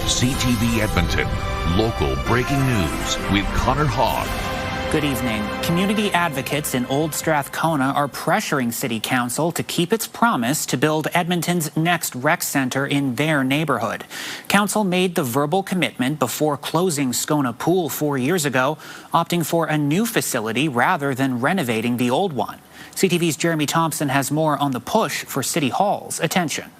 CTV Edmonton, local breaking news with Connor Hogg. Good evening. Community advocates in Old Strathcona are pressuring City Council to keep its promise to build Edmonton's next rec centre in their neighbourhood. Council made the verbal commitment before closing Skona Pool 4 years ago, opting for a new facility rather than renovating the old one. CTV's Jeremy Thompson has more on the push for City Hall's attention.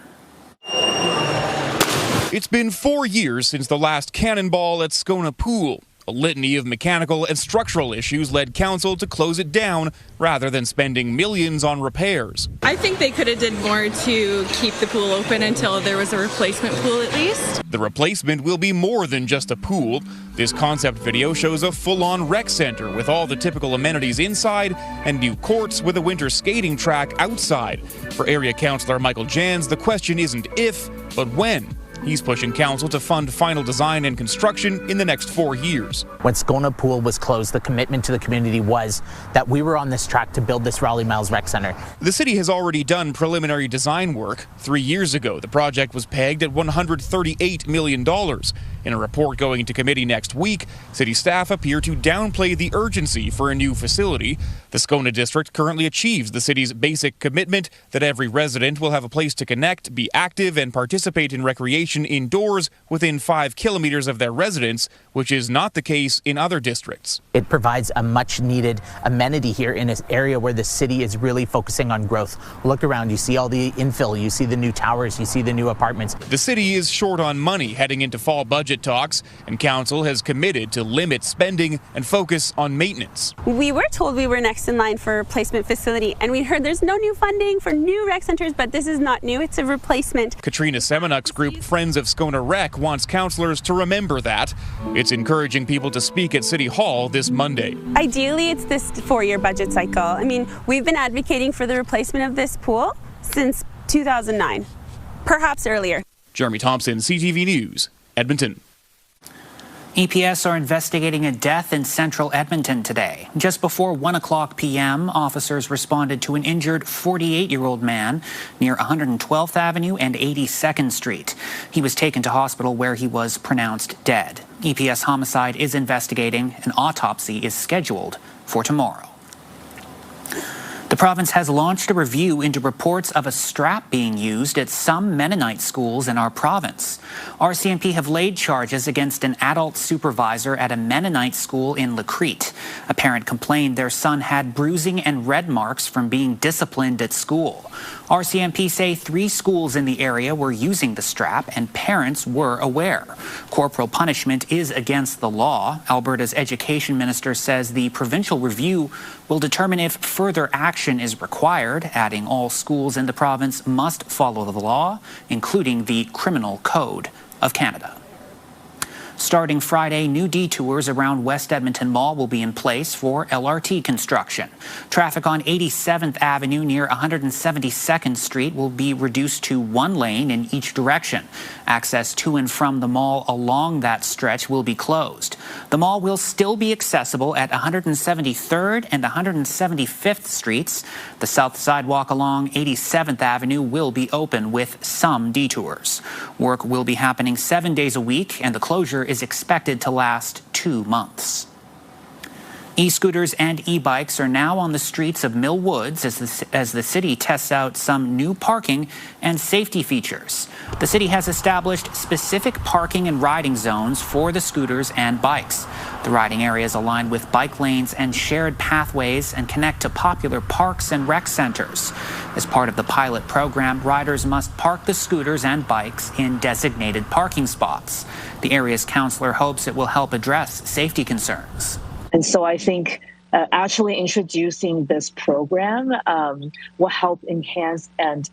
It's been 4 years since the last cannonball at Skona Pool. A litany of mechanical and structural issues led council to close it down rather than spending millions on repairs. I think they could have did more to keep the pool open until there was a replacement pool at least. The replacement will be more than just a pool. This concept video shows a full-on rec center with all the typical amenities inside and new courts with a winter skating track outside. For area councillor Michael Jans, the question isn't if, but when. He's pushing council to fund final design and construction in the next 4 years. When Skona Pool was closed, the commitment to the community was that we were on this track to build this Raleigh Miles Rec Centre. The city has already done preliminary design work. 3 years ago, the project was pegged at $138 million. In a report going to committee next week, city staff appear to downplay the urgency for a new facility. The Skona district currently achieves the city's basic commitment that every resident will have a place to connect, be active, and participate in recreation indoors within 5 kilometers of their residence, which is not the case in other districts. It provides a much needed amenity here in an area where the city is really focusing on growth. Look around, you see all the infill, you see the new towers, you see the new apartments. The city is short on money heading into fall budget talks, and council has committed to limit spending and focus on maintenance. We were told we were next in line for a replacement facility, and we heard there's no new funding for new rec centers, but this is not new, it's a replacement. Katrina Semenuk's group Friends of Skona Rec wants councillors to remember that. It's encouraging people to speak at City Hall this Monday. Ideally, it's this 4-year budget cycle. I mean, we've been advocating for the replacement of this pool since 2009, perhaps earlier. Jeremy Thompson, CTV News, Edmonton. EPS are investigating a death in central Edmonton today. Just before 1 o'clock p.m., officers responded to an injured 48-year-old man near 112th Avenue and 82nd Street. He was taken to hospital where he was pronounced dead. EPS homicide is investigating. An autopsy is scheduled for tomorrow. The province has launched a review into reports of a strap being used at some Mennonite schools in our province. RCMP have laid charges against an adult supervisor at a Mennonite school in Lacrete. A parent complained their son had bruising and red marks from being disciplined at school. RCMP say 3 schools in the area were using the strap and parents were aware. Corporal punishment is against the law. Alberta's education minister says the provincial review will determine if further action is required, adding all schools in the province must follow the law, including the Criminal Code of Canada. Starting Friday, new detours around West Edmonton Mall will be in place for LRT construction. Traffic on 87th Avenue near 172nd Street will be reduced to 1 lane in each direction. Access to and from the mall along that stretch will be closed. The mall will still be accessible at 173rd and 175th Streets. The south sidewalk along 87th Avenue will be open with some detours. Work will be happening 7 days a week, and the closure is expected to last 2 months. E-scooters and e-bikes are now on the streets of Mill Woods as the city tests out some new parking and safety features. The city has established specific parking and riding zones for the scooters and bikes. The riding areas align with bike lanes and shared pathways and connect to popular parks and rec centers. As part of the pilot program, riders must park the scooters and bikes in designated parking spots. The area's councillor hopes it will help address safety concerns. And so I think actually introducing this program will help enhance and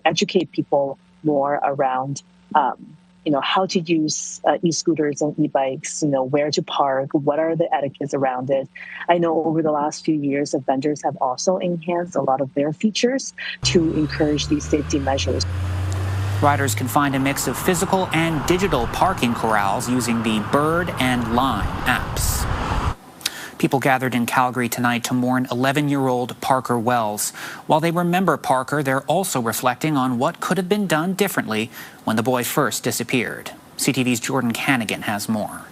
educate people more around how to use e-scooters and e-bikes, where to park, what are the etiquettes around it. I know over the last few years, the vendors have also enhanced a lot of their features to encourage these safety measures. Riders can find a mix of physical and digital parking corrals using the Bird and Lime apps. People gathered in Calgary tonight to mourn 11-year-old Parker Wells. While they remember Parker, they're also reflecting on what could have been done differently when the boy first disappeared. CTV's Jordan Canigan has more.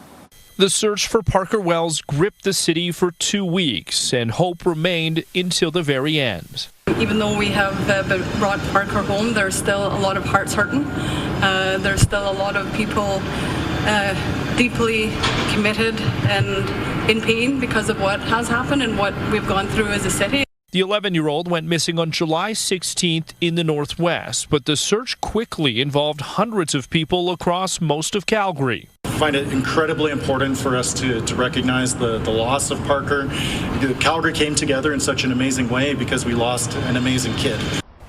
The search for Parker Wells gripped the city for 2 weeks, and hope remained until the very end. Even though we have brought Parker home, there's still a lot of hearts hurting. There's still a lot of people deeply committed and in pain because of what has happened and what we've gone through as a city. The 11-year-old went missing on July 16th in the Northwest, but the search quickly involved hundreds of people across most of Calgary. I find it incredibly important for us to recognize the loss of Parker. Calgary came together in such an amazing way because we lost an amazing kid.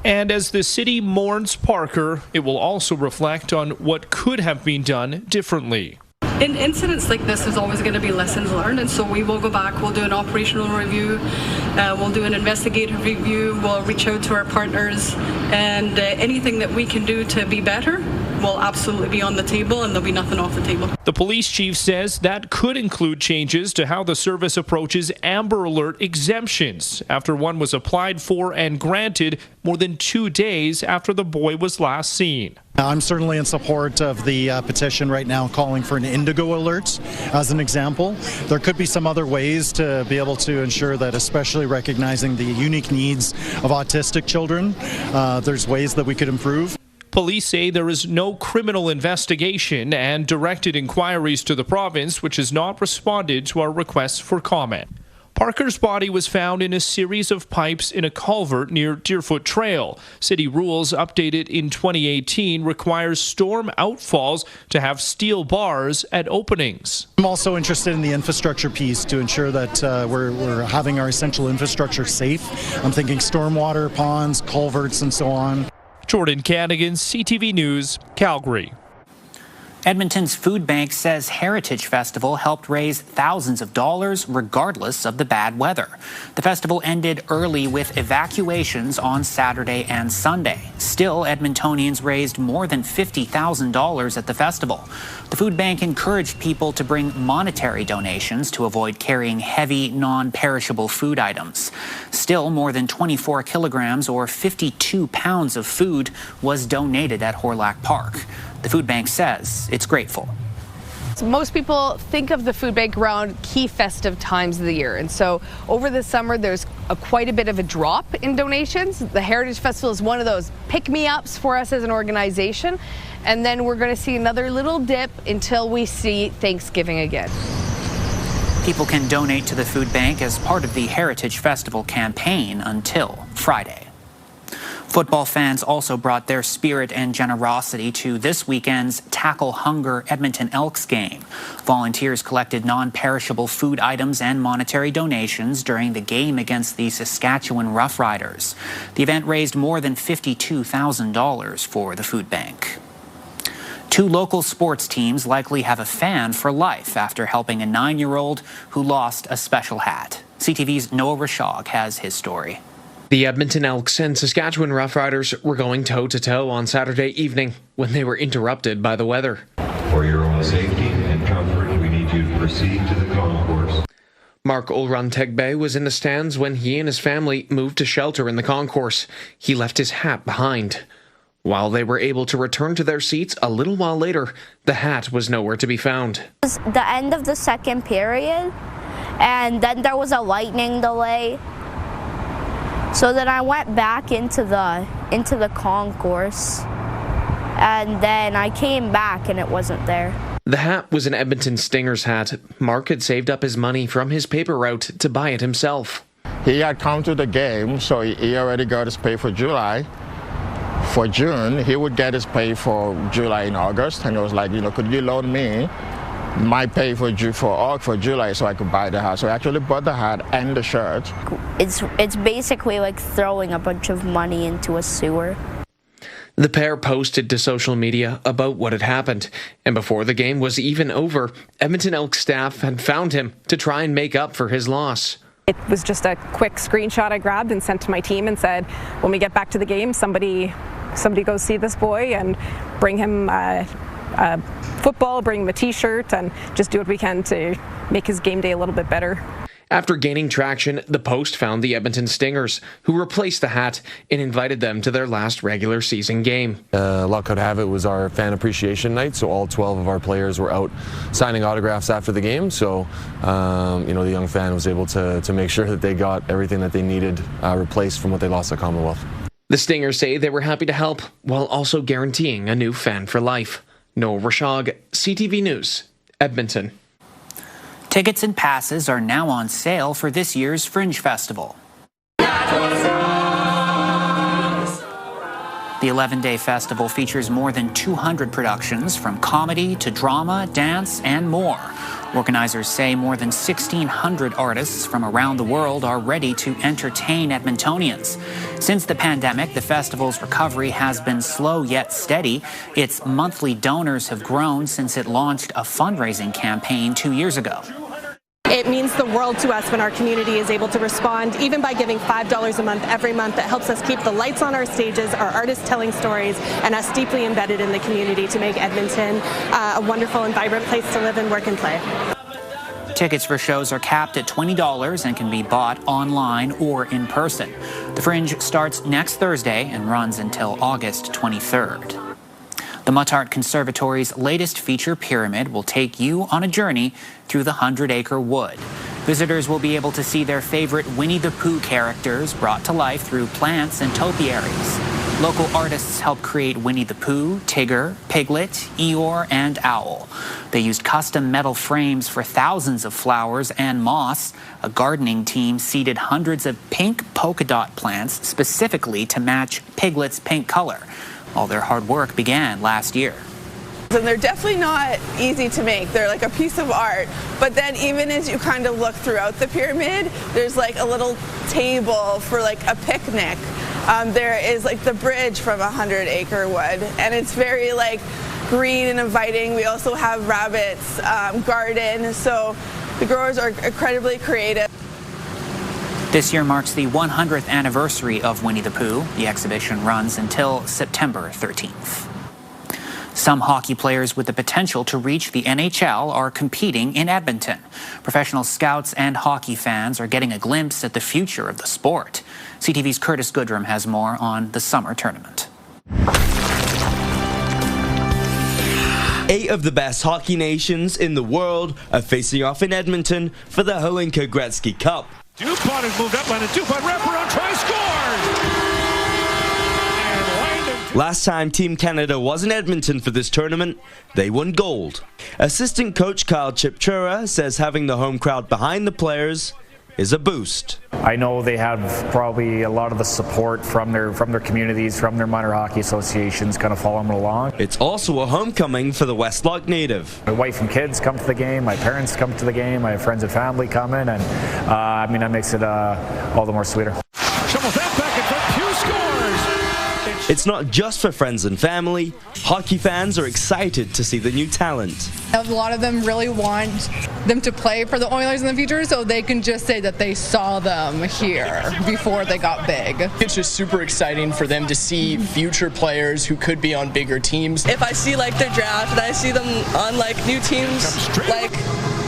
And as the city mourns Parker, it will also reflect on what could have been done differently. In incidents like this, there's always going to be lessons learned, and so we will go back, we'll do an operational review, we'll do an investigative review, we'll reach out to our partners, and anything that we can do to be better will absolutely be on the table, and there'll be nothing off the table. The police chief says that could include changes to how the service approaches Amber Alert exemptions after one was applied for and granted more than 2 days after the boy was last seen. I'm certainly in support of the petition right now calling for an indigo alert as an example. There could be some other ways to be able to ensure that, especially recognizing the unique needs of autistic children, there's ways that we could improve. Police say there is no criminal investigation and directed inquiries to the province, which has not responded to our requests for comment. Parker's body was found in a series of pipes in a culvert near Deerfoot Trail. City rules updated in 2018 requires storm outfalls to have steel bars at openings. I'm also interested in the infrastructure piece to ensure that we're having our essential infrastructure safe. I'm thinking stormwater, ponds, culverts, and so on. Jordan Canigan, CTV News, Calgary. Edmonton's food bank says Heritage Festival helped raise thousands of dollars regardless of the bad weather. The festival ended early with evacuations on Saturday and Sunday. Still, Edmontonians raised more than $50,000 at the festival. The food bank encouraged people to bring monetary donations to avoid carrying heavy, non-perishable food items. Still, more than 24 kilograms or 52 pounds of food was donated at Hlinka Park. The food bank says it's grateful. Most people think of the food bank around key festive times of the year, and so over the summer there's quite a bit of a drop in donations. The Heritage Festival is one of those pick-me-ups for us as an organization, and then we're going to see another little dip until we see Thanksgiving again. People can donate to the food bank as part of the Heritage Festival campaign until Friday. Football fans also brought their spirit and generosity to this weekend's Tackle Hunger Edmonton Elks game. Volunteers collected non-perishable food items and monetary donations during the game against the Saskatchewan Roughriders. The event raised more than $52,000 for the food bank. Two local sports teams likely have a fan for life after helping a 9-year-old who lost a special hat. CTV's Noah Rashog has his story. The Edmonton Elks and Saskatchewan Roughriders were going toe-to-toe on Saturday evening when they were interrupted by the weather. For your own safety and comfort, we need you to proceed to the concourse. Mark Olrun-Tegbe was in the stands when he and his family moved to shelter in the concourse. He left his hat behind. While they were able to return to their seats a little while later, the hat was nowhere to be found. It was the end of the second period, and then there was a lightning delay. So then I went back into the concourse, and then I came back and it wasn't there. The hat was an Edmonton Stingers hat. Mark had saved up his money from his paper route to buy it himself. He had come to the game, so he already got his pay for July. For June, he would get his pay for July and August, and it was like, could you loan me my pay for July so I could buy the hat. So I actually bought the hat and the shirt. It's basically like throwing a bunch of money into a sewer. The pair posted to social media about what had happened, and before the game was even over, Edmonton Elks staff had found him to try and make up for his loss. It was just a quick screenshot I grabbed and sent to my team and said, when we get back to the game, somebody go see this boy and bring him football, bring him a t-shirt, and just do what we can to make his game day a little bit better. After gaining traction, the Post found the Edmonton Stingers, who replaced the hat and invited them to their last regular season game. Luck would have it was our fan appreciation night, so all 12 of our players were out signing autographs after the game. So, the young fan was able to make sure that they got everything that they needed replaced from what they lost at Commonwealth. The Stingers say they were happy to help, while also guaranteeing a new fan for life. Noel Rashog, CTV News, Edmonton. Tickets and passes are now on sale for this year's Fringe Festival. The 11-day festival features more than 200 productions, from comedy to drama, dance, and more. Organizers say more than 1,600 artists from around the world are ready to entertain Edmontonians. Since the pandemic, the festival's recovery has been slow yet steady. Its monthly donors have grown since it launched a fundraising campaign 2 years ago. It means the world to us when our community is able to respond, even by giving $5 a month every month. That helps us keep the lights on our stages, our artists telling stories, and us deeply embedded in the community to make Edmonton a wonderful and vibrant place to live and work and play. Tickets for shows are capped at $20 and can be bought online or in person. The Fringe starts next Thursday and runs until August 23rd. The Muttart Conservatory's latest feature pyramid will take you on a journey through the 100-acre wood. Visitors will be able to see their favorite Winnie the Pooh characters brought to life through plants and topiaries. Local artists helped create Winnie the Pooh, Tigger, Piglet, Eeyore, and Owl. They used custom metal frames for thousands of flowers and moss. A gardening team seeded hundreds of pink polka dot plants specifically to match Piglet's pink color. All their hard work began last year. And they're definitely not easy to make. They're like a piece of art. But then even as you kind of look throughout the pyramid, there's like a little table for like a picnic. There is like the bridge from 100-acre wood, and it's very like green and inviting. We also have rabbits, garden, so the growers are incredibly creative. This year marks the 100th anniversary of Winnie the Pooh. The exhibition runs until September 13th. Some hockey players with the potential to reach the NHL are competing in Edmonton. Professional scouts and hockey fans are getting a glimpse at the future of the sport. CTV's Curtis Goodrum has more on the summer tournament. 8 of the best hockey nations in the world are facing off in Edmonton for the Hlinka Gretzky Cup. Dupont has moved up on a Dupont wraparound try, scores! Last time Team Canada was in Edmonton for this tournament, they won gold. Assistant coach Kyle Chipchura says having the home crowd behind the players is a boost. I know they have probably a lot of the support from their communities, from their minor hockey associations, kind of following them along. It's also a homecoming for the Westlock native. My wife and kids come to the game, my parents come to the game, my friends and family come in, and that makes it all the more sweeter. Shovels that back in front, Pugh scores! It's not just for friends and family. Hockey fans are excited to see the new talent. A lot of them really want them to play for the Oilers in the future, so they can just say that they saw them here before they got big. It's just super exciting for them to see future players who could be on bigger teams. If I see like their draft and I see them on like new teams, like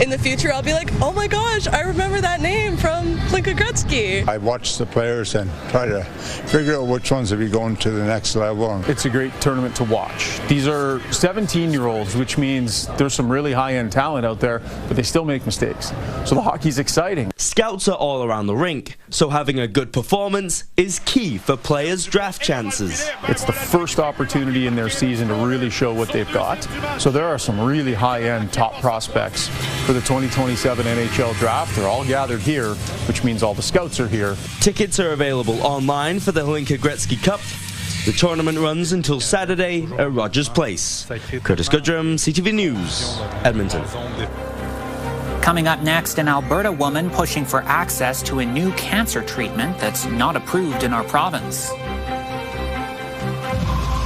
in the future, I'll be like, oh my gosh, I remember that name from Hlinka Gretzky. I watch the players and try to figure out which ones will be going to the next level. It's a great tournament to watch. These are 17-year-olds, which means there's some really high-end talent out there, but they still make mistakes. So the hockey's exciting. Scouts are all around the rink, so having a good performance is key for players' draft chances. It's the first opportunity in their season to really show what they've got. So there are some really high-end top prospects for the 2027 NHL draft. They're all gathered here, which means all the scouts are here. Tickets are available online for the Hlinka Gretzky Cup. The tournament runs until Saturday at Rogers Place. Curtis Goodrum, CTV News, Edmonton. Coming up next, an Alberta woman pushing for access to a new cancer treatment that's not approved in our province.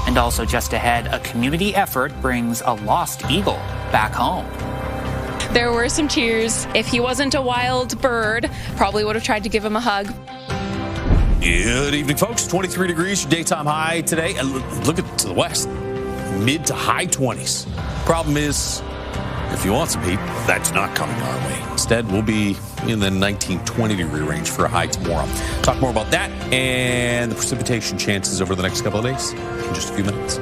And also just ahead, a community effort brings a lost eagle back home. There were some cheers. If he wasn't a wild bird, probably would have tried to give him a hug. Good evening, folks. 23 degrees, your daytime high today. And look to the west, mid to high 20s. Problem is, If you want some heat, that's not coming our way. Instead, we'll be in the 19-20 degree range for a high tomorrow. Talk more about that and the precipitation chances over the next couple of days in just a few minutes.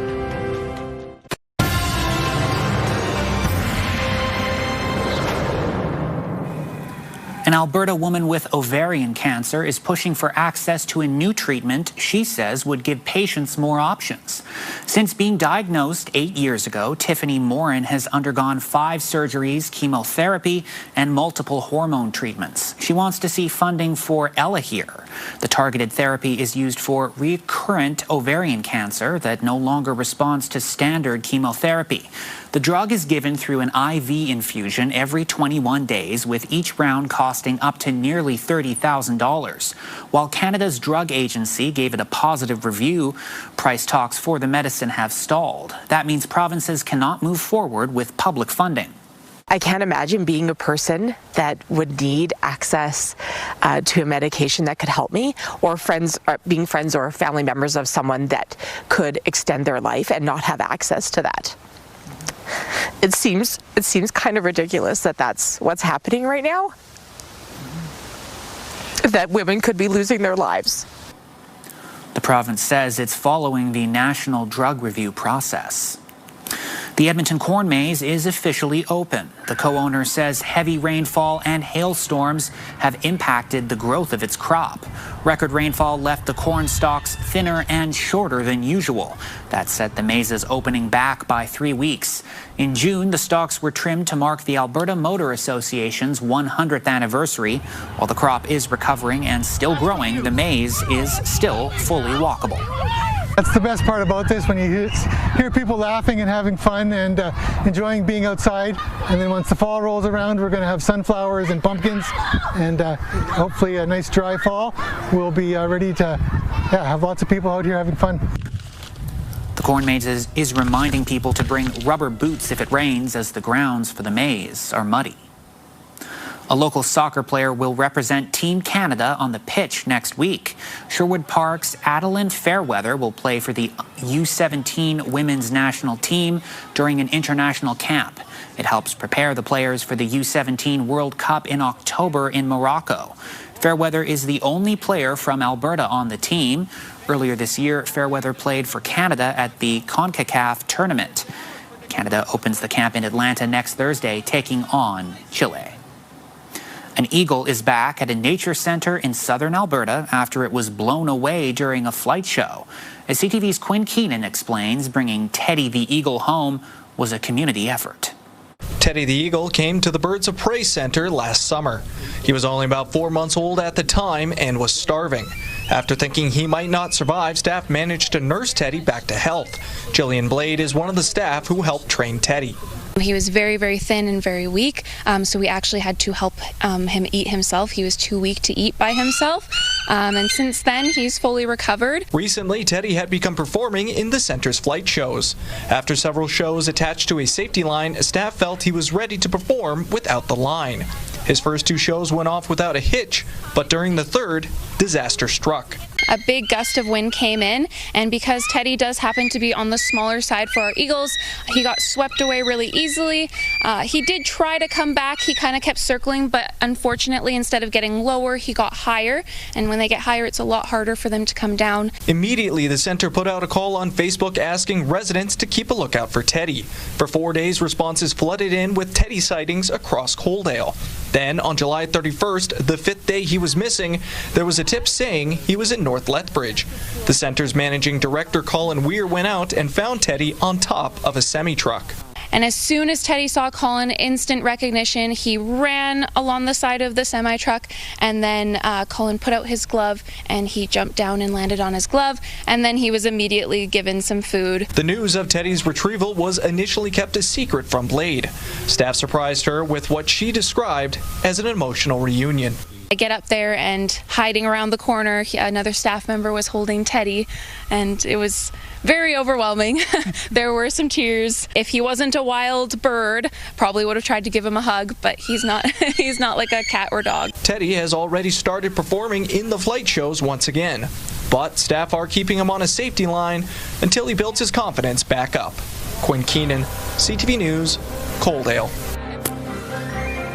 An Alberta woman with ovarian cancer is pushing for access to a new treatment she says would give patients more options. Since being diagnosed 8 years ago, Tiffany Mourning has undergone 5 surgeries, chemotherapy, and multiple hormone treatments. She wants to see funding for Elahir. The targeted therapy is used for recurrent ovarian cancer that no longer responds to standard chemotherapy. The drug is given through an IV infusion every 21 days, with each round costing up to nearly $30,000. While Canada's drug agency gave it a positive review, price talks for the medicine have stalled. That means provinces cannot move forward with public funding. I can't imagine being a person that would need access to a medication that could help me, or being friends or family members of someone that could extend their life and not have access to that. It seems kind of ridiculous that that's what's happening right now, that women could be losing their lives. The province says it's following the national drug review process. The Edmonton corn maze is officially open. The co-owner says heavy rainfall and hailstorms have impacted the growth of its crop. Record rainfall left the corn stalks thinner and shorter than usual. That set the maze's opening back by 3 weeks. In June, the stalks were trimmed to mark the Alberta Motor Association's 100th anniversary. While the crop is recovering and still growing, the maze is still fully walkable. That's the best part about this, when you hear people laughing and having fun and enjoying being outside. And then once the fall rolls around, we're going to have sunflowers and pumpkins and hopefully a nice dry fall. We'll be ready to have lots of people out here having fun. The corn maze is reminding people to bring rubber boots if it rains, as the grounds for the maze are muddy. A local soccer player will represent Team Canada on the pitch next week. Sherwood Park's Adeline Fairweather will play for the U17 women's national team during an international camp. It helps prepare the players for the U17 World Cup in October in Morocco. Fairweather is the only player from Alberta on the team. Earlier this year, Fairweather played for Canada at the CONCACAF tournament. Canada opens the camp in Atlanta next Thursday, taking on Chile. An eagle is back at a nature center in southern Alberta after it was blown away during a flight show. As CTV's Quinn Keenan explains, bringing Teddy the eagle home was a community effort. Teddy the eagle came to the Birds of Prey Center last summer. He was only about 4 months old at the time and was starving. After thinking he might not survive, staff managed to nurse Teddy back to health. Jillian Blade is one of the staff who helped train Teddy. He was very, very thin and very weak, so we actually had to help him eat himself. He was too weak to eat by himself, and since then he's fully recovered. Recently, Teddy had begun performing in the center's flight shows. After several shows attached to a safety line, staff felt he was ready to perform without the line. His first 2 shows went off without a hitch, but during the third, disaster struck. A big gust of wind came in, and because Teddy does happen to be on the smaller side for our eagles, he got swept away really easily. He did try to come back. He kind of kept circling, but unfortunately, instead of getting lower, he got higher. And when they get higher, it's a lot harder for them to come down. Immediately, the center put out a call on Facebook asking residents to keep a lookout for Teddy. For 4 days, responses flooded in with Teddy sightings across Coaldale. Then, on July 31st, the 5th day he was missing, there was a tip saying he was in North Lethbridge. The center's managing director, Colin Weir, went out and found Teddy on top of a semi-truck. And as soon as Teddy saw Colin, instant recognition, he ran along the side of the semi-truck, and then Colin put out his glove and he jumped down and landed on his glove, and then he was immediately given some food. The news of Teddy's retrieval was initially kept a secret from Blade. Staff surprised her with what she described as an emotional reunion. I get up there, and hiding around the corner, another staff member was holding Teddy, and it was very overwhelming. There were some tears. If he wasn't a wild bird, probably would have tried to give him a hug, but he's not he's not like a cat or dog. Teddy has already started performing in the flight shows once again, but staff are keeping him on a safety line until he builds his confidence back up. Quinn Keenan, CTV News, Coaldale.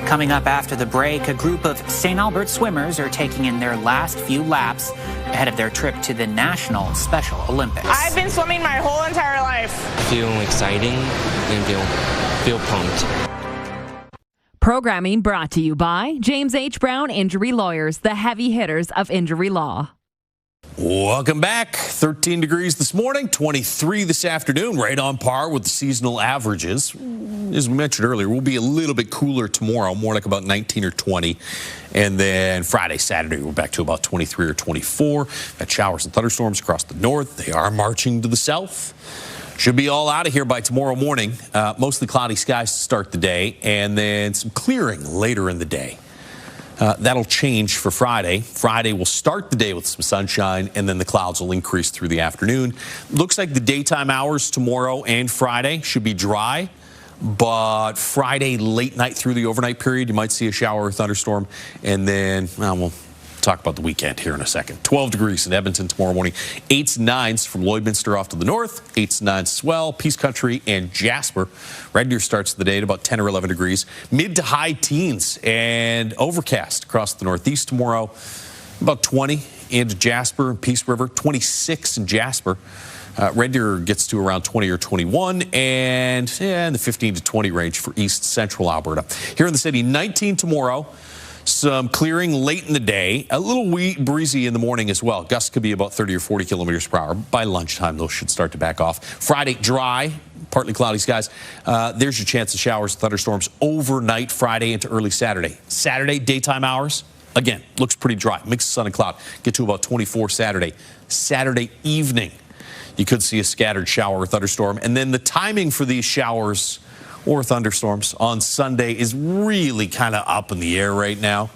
Coming up after the break, a group of St. Albert swimmers are taking in their last few laps ahead of their trip to the National Special Olympics. I've been swimming my whole entire life. Feel exciting and feel pumped. Programming brought to you by James H. Brown Injury Lawyers, the heavy hitters of injury law. Welcome back. 13 degrees this morning, 23 this afternoon, right on par with the seasonal averages. As we mentioned earlier, we'll be a little bit cooler tomorrow, more like about 19 or 20. And then Friday, Saturday, we're back to about 23 or 24. Got showers and thunderstorms across the north. They are marching to the south. Should be all out of here by tomorrow morning. Mostly cloudy skies to start the day, and then some clearing later in the day. That'll change for Friday. Friday will start the day with some sunshine, and then the clouds will increase through the afternoon. Looks like the daytime hours tomorrow and Friday should be dry, but Friday late night through the overnight period, you might see a shower or thunderstorm, and then, we'll talk about the weekend here in a second. 12 degrees in Edmonton tomorrow morning. 8s and 9s from Lloydminster off to the north. 8s and 9s Swell, Peace Country, and Jasper. Red Deer starts the day at about 10 or 11 degrees. Mid to high teens and overcast across the northeast tomorrow. About 20 into Jasper and Peace River. 26 in Jasper. Red Deer gets to around 20 or 21, and in the 15 to 20 range for east central Alberta. Here in the city, 19 tomorrow. Some clearing late in the day, a little breezy in the morning as well. Gusts could be about 30 or 40 kilometers per hour. By lunchtime, those should start to back off. Friday, dry, partly cloudy skies. There's your chance of showers, thunderstorms overnight Friday into early Saturday. Saturday, daytime hours, again, looks pretty dry. Mix of sun and cloud. Get to about 24 Saturday. Saturday evening, you could see a scattered shower or thunderstorm. And then the timing for these showers or thunderstorms on Sunday is really kind of up in the air right now.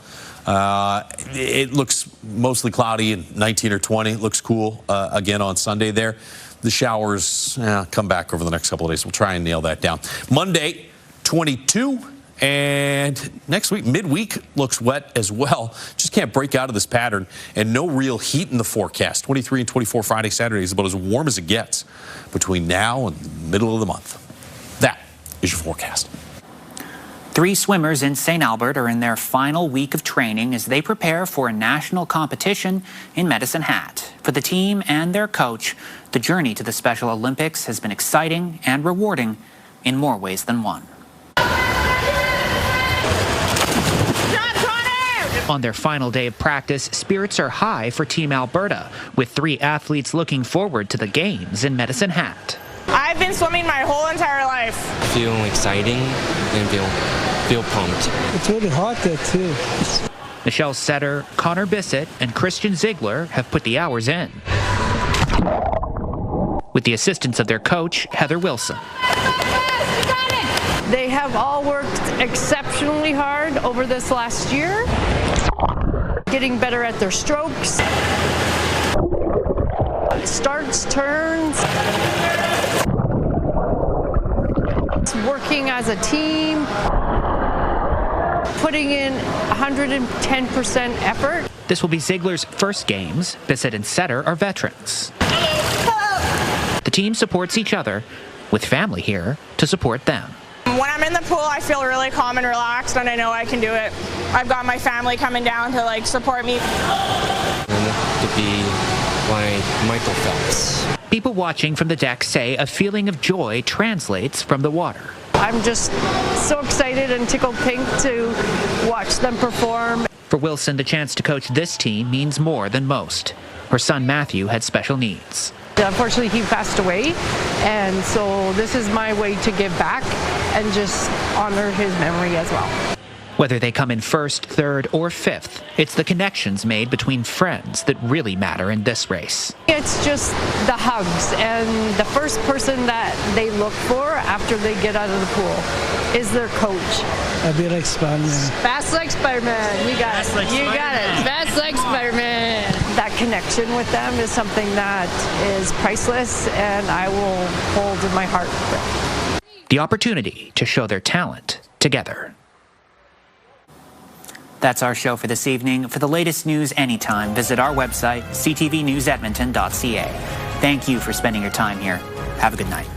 It looks mostly cloudy and 19 or 20. It looks cool again on Sunday there. The showers come back over the next couple of days. We'll try and nail that down. Monday, 22. And next week, midweek, looks wet as well. Just can't break out of this pattern. And no real heat in the forecast. 23 and 24 Friday, Saturday is about as warm as it gets between now and the middle of the month. That is your forecast. 3 swimmers in St. Albert are in their final week of training as they prepare for a national competition in Medicine Hat. For the team and their coach, the journey to the Special Olympics has been exciting and rewarding in more ways than one. On their final day of practice, spirits are high for Team Alberta, with 3 athletes looking forward to the games in Medicine Hat. I've been swimming my whole entire life. Feel exciting and feel pumped. It's really hot there too. Michelle Setter, Connor Bissett, and Christian Ziegler have put the hours in, with the assistance of their coach, Heather Wilson. They have all worked exceptionally hard over this last year, getting better at their strokes, starts, turns, working as a team, putting in 110% effort. This will be Ziegler's first games. Bissett and Setter are veterans. The team supports each other, with family here to support them. When I'm in the pool, I feel really calm and relaxed, and I know I can do it. I've got my family coming down to support me. To be like Michael Phelps. People watching from the deck say a feeling of joy translates from the water. I'm just so excited and tickled pink to watch them perform. For Wilson, the chance to coach this team means more than most. Her son Matthew had special needs. Unfortunately, he passed away, and so this is my way to give back and just honor his memory as well. Whether they come in first, third, or fifth, it's the connections made between friends that really matter in this race. It's just the hugs, and the first person that they look for after they get out of the pool is their coach. I'd be like Spider-Man. Fast like Spider-Man. You got it. You got it. Fast like Spider-Man. That connection with them is something that is priceless, and I will hold in my heart. The opportunity to show their talent together. That's our show for this evening. For the latest news anytime, visit our website, ctvnewsedmonton.ca. Thank you for spending your time here. Have a good night.